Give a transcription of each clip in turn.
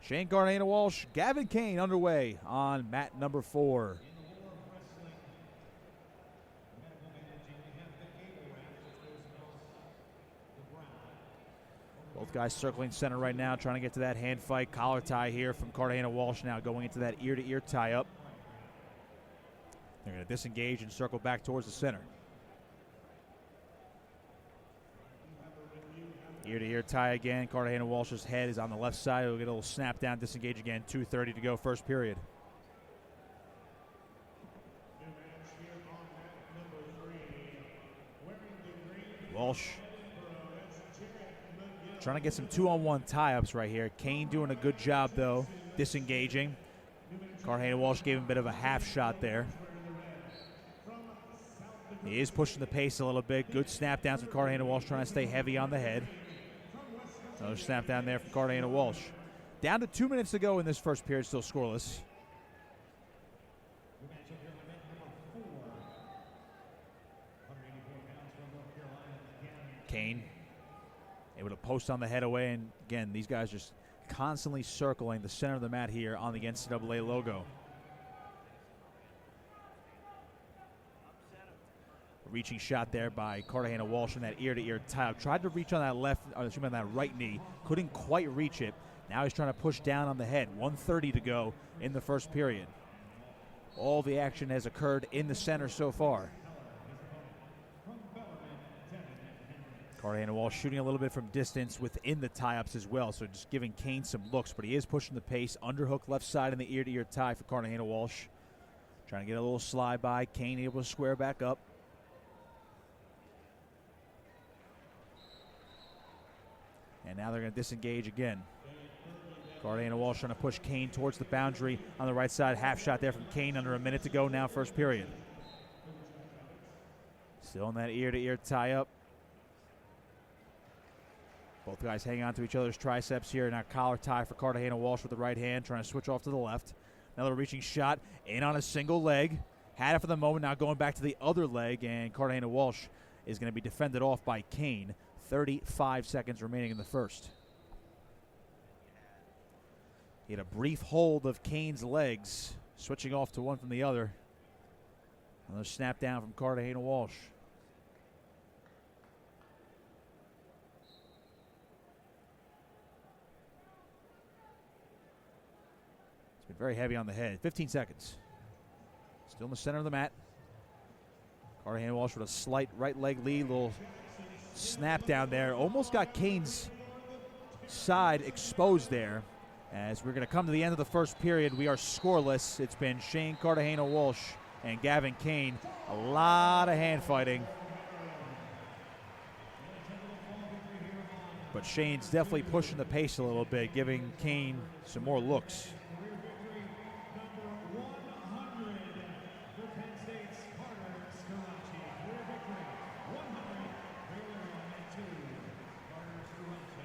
Shane Cartagena-Walsh, Gavin Kane underway on mat number 4. Both guys circling center right now, trying to get to that hand fight. Collar tie here from Cartagena-Walsh now going into that ear-to-ear tie-up. They're going to disengage and circle back towards the center. Ear-to-ear tie again. Cartagena-Walsh's head is on the left side. He'll get a little snap down, disengage again. 2:30 to go, first period. Walsh trying to get some 2-on-1 tie-ups right here. Kane doing a good job, though, disengaging. Cartagena-Walsh gave him a bit of a half shot there. He is pushing the pace a little bit. Good snap downs from Cartagena-Walsh, trying to stay heavy on the head. Another snap down there from Cartagena-Walsh. Down to 2 minutes to go in this first period, still scoreless. Kane able to post on the head away, and again, these guys just constantly circling the center of the mat here on the NCAA logo. A reaching shot there by Cartagena-Walsh in that ear-to-ear tie-up. Tried to reach on that right knee, couldn't quite reach it. Now he's trying to push down on the head. 1:30 to go in the first period. All the action has occurred in the center so far. Cartagena-Walsh shooting a little bit from distance within the tie-ups as well, so just giving Kane some looks, but he is pushing the pace. Underhook left side in the ear-to-ear tie for Cartagena-Walsh. Trying to get a little slide by. Kane able to square back up. And now they're going to disengage again. Cartagena-Walsh trying to push Kane towards the boundary on the right side. Half shot there from Kane, under a minute to go now, first period. Still in that ear-to-ear tie-up. Both guys hang on to each other's triceps here. Now collar tie for Cartagena-Walsh with the right hand, trying to switch off to the left. Another reaching shot in on a single leg. Had it for the moment, now going back to the other leg, and Cartagena-Walsh is going to be defended off by Kane. 35 seconds remaining in the first. He had a brief hold of Kane's legs, switching off to one from the other. Another snap down from Cartagena-Walsh. It's been very heavy on the head. 15 seconds. Still in the center of the mat. Cartagena-Walsh with a slight right leg lead. Little snap down there. Almost got Kane's side exposed there. As we're going to come to the end of the first period, we are scoreless. It's been Shane Cartagena-Walsh and Gavin Kane. A lot of hand fighting. But Shane's definitely pushing the pace a little bit, giving Kane some more looks.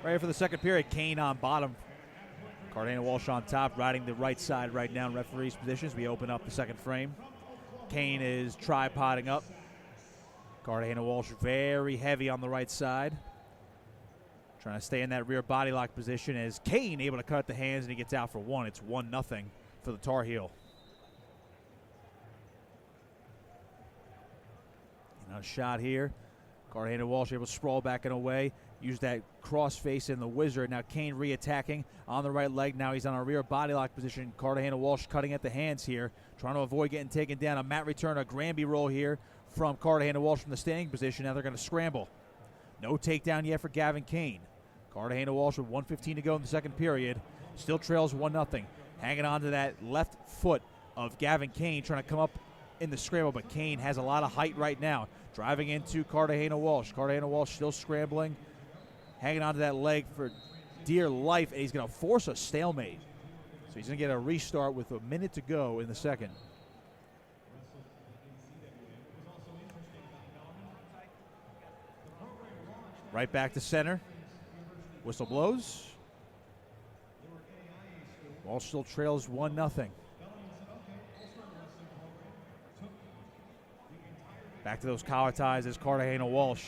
Ready for the second period. Kane on bottom. Cartagena-Walsh on top, riding the right side right now in referee's positions. We open up the second frame. Kane is tripoding up. Cartagena-Walsh very heavy on the right side. Trying to stay in that rear body lock position as Kane able to cut the hands, and he gets out for one. It's 1-0 for the Tar Heel. Another shot here. Cartagena-Walsh able to sprawl back and away. Use that cross face in the wizard. Now Kane re-attacking on the right leg. Now he's on a rear body lock position. Cartagena-Walsh cutting at the hands here, trying to avoid getting taken down. A mat return, a Granby roll here from Cartagena-Walsh from the standing position. Now they're going to scramble. No takedown yet for Gavin Kane. Cartagena-Walsh with 1:15 to go in the second period. Still trails 1-0. Hanging on to that left foot of Gavin Kane, trying to come up in the scramble, but Kane has a lot of height right now. Driving into Cartagena-Walsh. Cartagena-Walsh still scrambling. Hanging onto that leg for dear life, and he's going to force a stalemate. So he's going to get a restart with a minute to go in the second. Right back to center. Whistle blows. Walsh still trails 1-0. Back to those collar ties as Cartagena-Walsh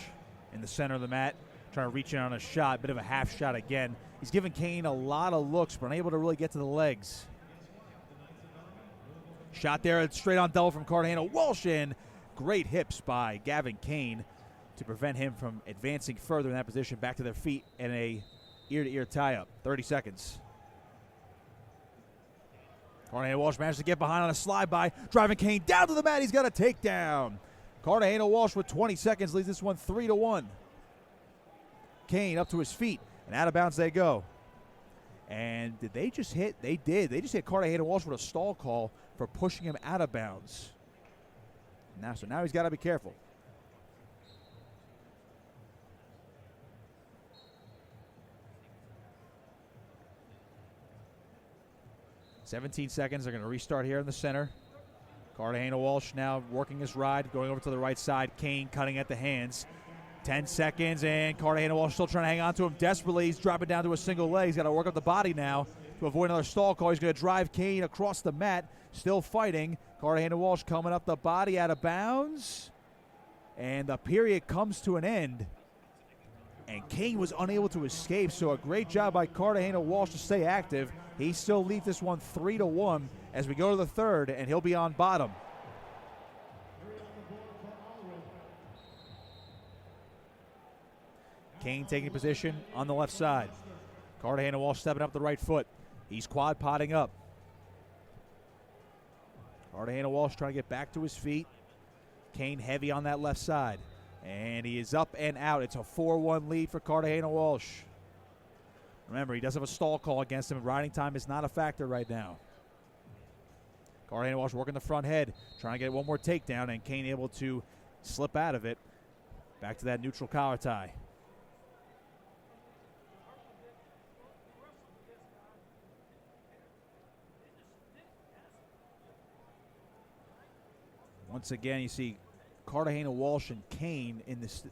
in the center of the mat. trying to reach in on a shot, bit of a half shot again. He's given Kane a lot of looks, but unable to really get to the legs. Shot there, straight on double from Cartagena-Walsh, and great hips by Gavin Kane to prevent him from advancing further in that position. Back to their feet and a ear-to-ear tie-up. 30 seconds. Cartagena-Walsh managed to get behind on a slide-by, driving Kane down to the mat. He's got a takedown. Cartagena-Walsh with 20 seconds leads this one 3-1. Kane up to his feet, and out of bounds they go. And did they just hit? They did. They just hit Cartagena-Walsh with a stall call for pushing him out of bounds. So now he's got to be careful. "17 seconds. They're going to restart here in the center. Cartagena-Walsh now working his ride, going over to the right side. Kane cutting at the hands. 10 seconds, and Cartagena-Walsh still trying to hang on to him desperately. He's dropping down to a single leg. He's got to work up the body now to avoid another stall call. He's going to drive Kane across the mat, still fighting. Cartagena-Walsh coming up the body, out of bounds. And the period comes to an end. And Kane was unable to escape, so a great job by Cartagena-Walsh to stay active. He still leads this one 3-1 as we go to the third, and he'll be on bottom. Kane taking position on the left side. Cartagena-Walsh stepping up the right foot. He's quad potting up. Cartagena-Walsh trying to get back to his feet. Kane heavy on that left side. And he is up and out. It's a 4-1 lead for Cartagena-Walsh. Remember, he does have a stall call against him. Riding time is not a factor right now. Cartagena-Walsh working the front head, trying to get one more takedown, and Kane able to slip out of it. Back to that neutral collar tie. Once again, you see Cartagena-Walsh and Kane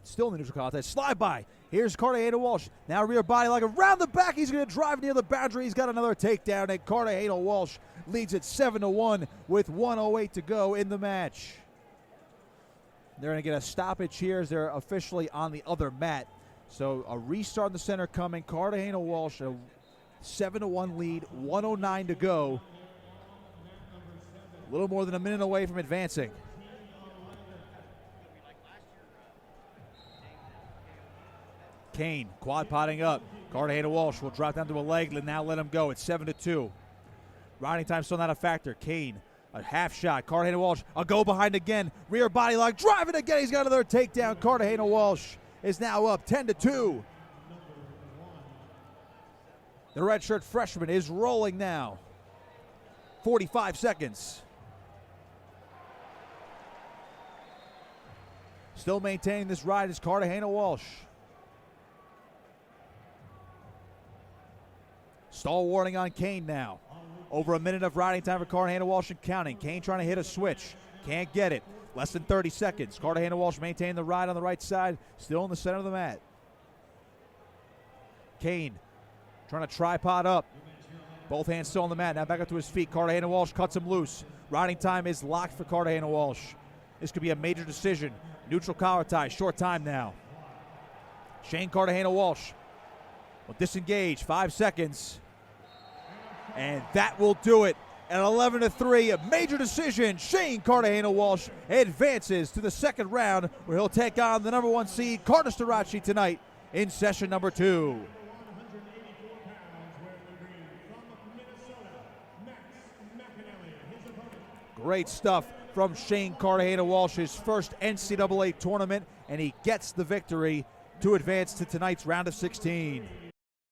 still in the neutral collar tie. Slide by. Here's Cartagena-Walsh. Now rear body lock around the back. He's going to drive near the boundary. He's got another takedown, and Cartagena-Walsh leads it 7-1 with 1:08 to go in the match. They're going to get a stoppage here as they're officially on the other mat. So a restart in the center coming. Cartagena-Walsh, a 7-1 lead, 1:09 to go. A little more than a minute away from advancing. Kane quad potting up. Cartagena-Walsh will drop down to a leg and now let him go. It's 7-2. Riding time still not a factor. Kane, a half shot. Cartagena-Walsh, a go behind again. Rear body lock, driving again. He's got another takedown. Cartagena-Walsh is now up 10-2. The redshirt freshman is rolling now. 45 seconds. Still maintaining this ride is Cartagena-Walsh. Stall warning on Kane now. Over a minute of riding time for Cartagena-Walsh and counting. Kane trying to hit a switch. Can't get it. Less than 30 seconds. Cartagena-Walsh maintaining the ride on the right side. Still in the center of the mat. Kane trying to tripod up. Both hands still on the mat. Now back up to his feet. Cartagena-Walsh cuts him loose. Riding time is locked for Cartagena-Walsh. This could be a major decision. Neutral collar tie. Short time now. Shane Cartagena-Walsh will disengage. 5 seconds. And that will do it. At 11-3, a major decision. Shane Cartagena-Walsh advances to the second round, where he'll take on the number 1 seed, Cartagena-Walsh, tonight in session number 2. Great stuff from Shane Cartagena-Walsh, his first NCAA tournament, and he gets the victory to advance to tonight's round of 16.